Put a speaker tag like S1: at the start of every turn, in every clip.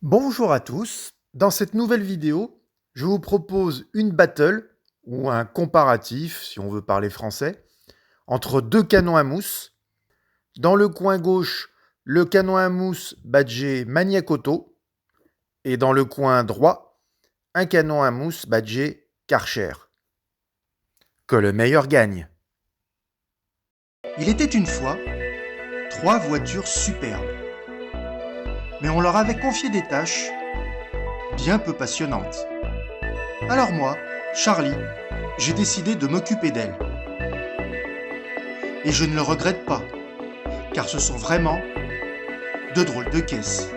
S1: Bonjour à tous, dans cette nouvelle vidéo, je vous propose une battle, ou un comparatif si on veut parler français, entre deux canons à mousse. Dans le coin gauche, le canon à mousse badgé Maniakoto, et dans le coin droit, un canon à mousse badgé Karcher. Que le meilleur gagne.
S2: Il était une fois 3 voitures superbes, mais on leur avait confié des tâches bien peu passionnantes. Alors moi, Charlie, j'ai décidé de m'occuper d'elles. Et je ne le regrette pas, car ce sont vraiment de drôles de caisses.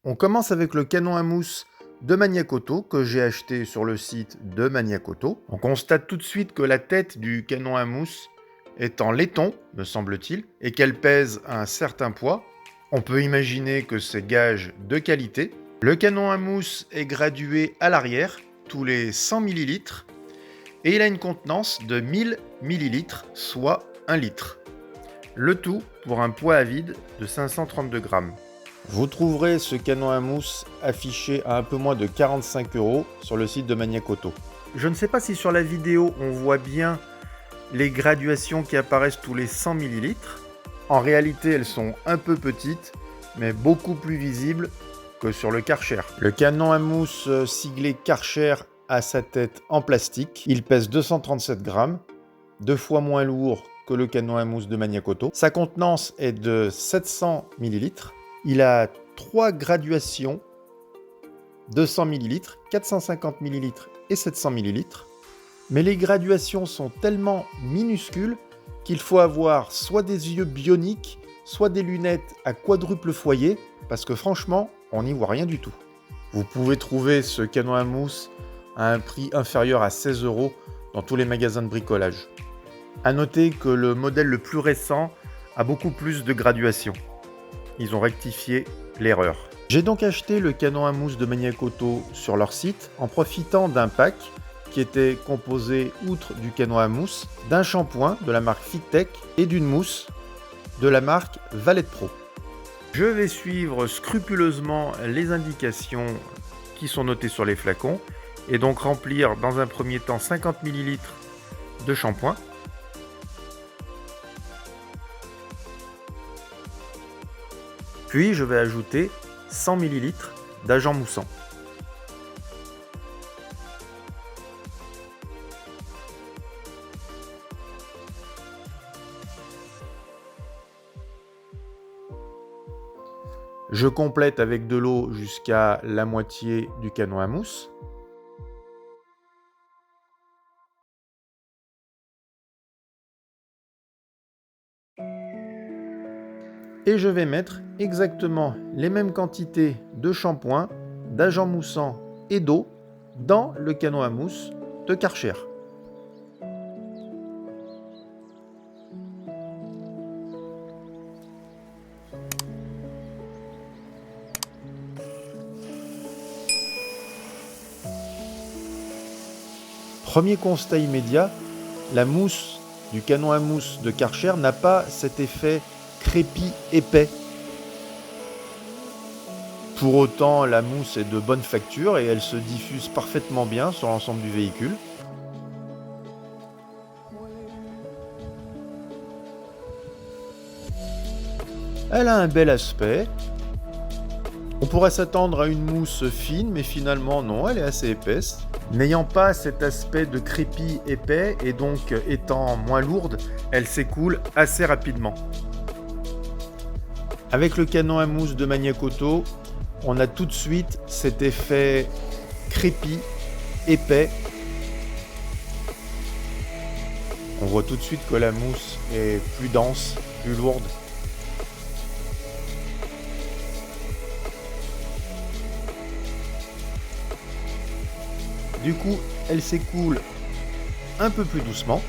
S1: On commence avec le canon à mousse de Maniakoto que j'ai acheté sur le site de Maniakoto. On constate tout de suite que la tête du canon à mousse est en laiton, me semble-t-il, et qu'elle pèse un certain poids. On peut imaginer que c'est gage de qualité. Le canon à mousse est gradué à l'arrière, tous les 100 ml, et il a une contenance de 1000 ml, soit 1 litre. Le tout pour un poids à vide de 532 grammes. Vous trouverez ce canon à mousse affiché à un peu moins de 45 € sur le site de Maniakoto. Je ne sais pas si sur la vidéo on voit bien les graduations qui apparaissent tous les 100 ml. En réalité, elles sont un peu petites, mais beaucoup plus visibles que sur le Karcher. Le canon à mousse siglé Karcher a sa tête en plastique. Il pèse 237 grammes, 2 fois moins lourd que le canon à mousse de Maniakoto. Sa contenance est de 700 ml. Il a 3 graduations, 200 ml, 450 ml et 700 ml. Mais les graduations sont tellement minuscules qu'il faut avoir soit des yeux bioniques, soit des lunettes à quadruple foyer, parce que franchement, on n'y voit rien du tout. Vous pouvez trouver ce canon à mousse à un prix inférieur à 16 € dans tous les magasins de bricolage. A noter que le modèle le plus récent a beaucoup plus de graduations. Ils ont rectifié l'erreur. J'ai donc acheté le canon à mousse de Maniakoto sur leur site en profitant d'un pack qui était composé, outre du canon à mousse, d'un shampoing de la marque Fitech et d'une mousse de la marque Valet Pro. Je vais suivre scrupuleusement les indications qui sont notées sur les flacons et donc remplir dans un premier temps 50 ml de shampoing. Puis je vais ajouter 100 ml d'agent moussant. Je complète avec de l'eau jusqu'à la moitié du canon à mousse. Et je vais mettre exactement les mêmes quantités de shampoing, d'agent moussant et d'eau dans le canon à mousse de Karcher. Premier constat immédiat, la mousse du canon à mousse de Karcher n'a pas cet effet crépi épais. Pour autant, la mousse est de bonne facture et elle se diffuse parfaitement bien sur l'ensemble du véhicule. Elle a un bel aspect. On pourrait s'attendre à une mousse fine, mais finalement non, elle est assez épaisse. N'ayant pas cet aspect de crépi épais et donc étant moins lourde, elle s'écoule assez rapidement. Avec le canon à mousse de Maniakoto, on a tout de suite cet effet crépi, épais. On voit tout de suite que la mousse est plus dense, plus lourde. Du coup, elle s'écoule un peu plus doucement.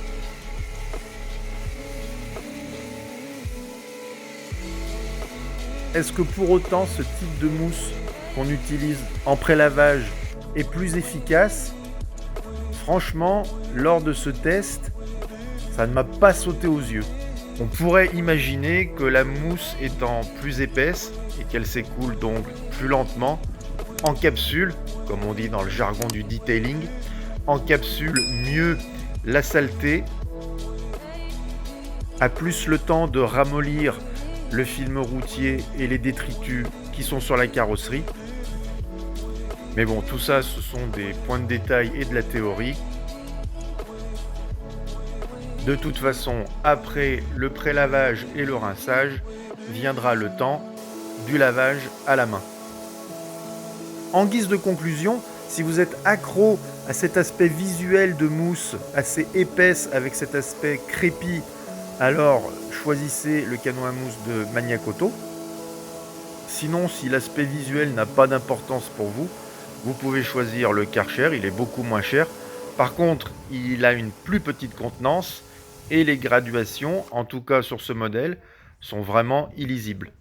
S1: Est-ce que pour autant ce type de mousse qu'on utilise en pré-lavage est plus efficace? Franchement, lors de ce test, ça Ça ne m'a pas sauté aux yeux. On pourrait imaginer que la mousse étant plus épaisse et qu'elle s'écoule donc plus lentement, encapsule, comme on dit dans le jargon du detailing, encapsule mieux la saleté, a plus le temps de ramollir le film routier et les détritus qui sont sur la carrosserie. Mais bon, tout ça, ce sont des points de détail et de la théorie. De toute façon, après le pré-lavage et le rinçage, viendra le temps du lavage à la main. En guise de conclusion, si vous êtes accro à cet aspect visuel de mousse assez épaisse avec cet aspect crépi, alors choisissez le canon à mousse de Maniacoto. Sinon, si l'aspect visuel n'a pas d'importance pour vous, vous pouvez choisir le Karcher, il est beaucoup moins cher. Par contre, il a une plus petite contenance et les graduations, en tout cas sur ce modèle, sont vraiment illisibles.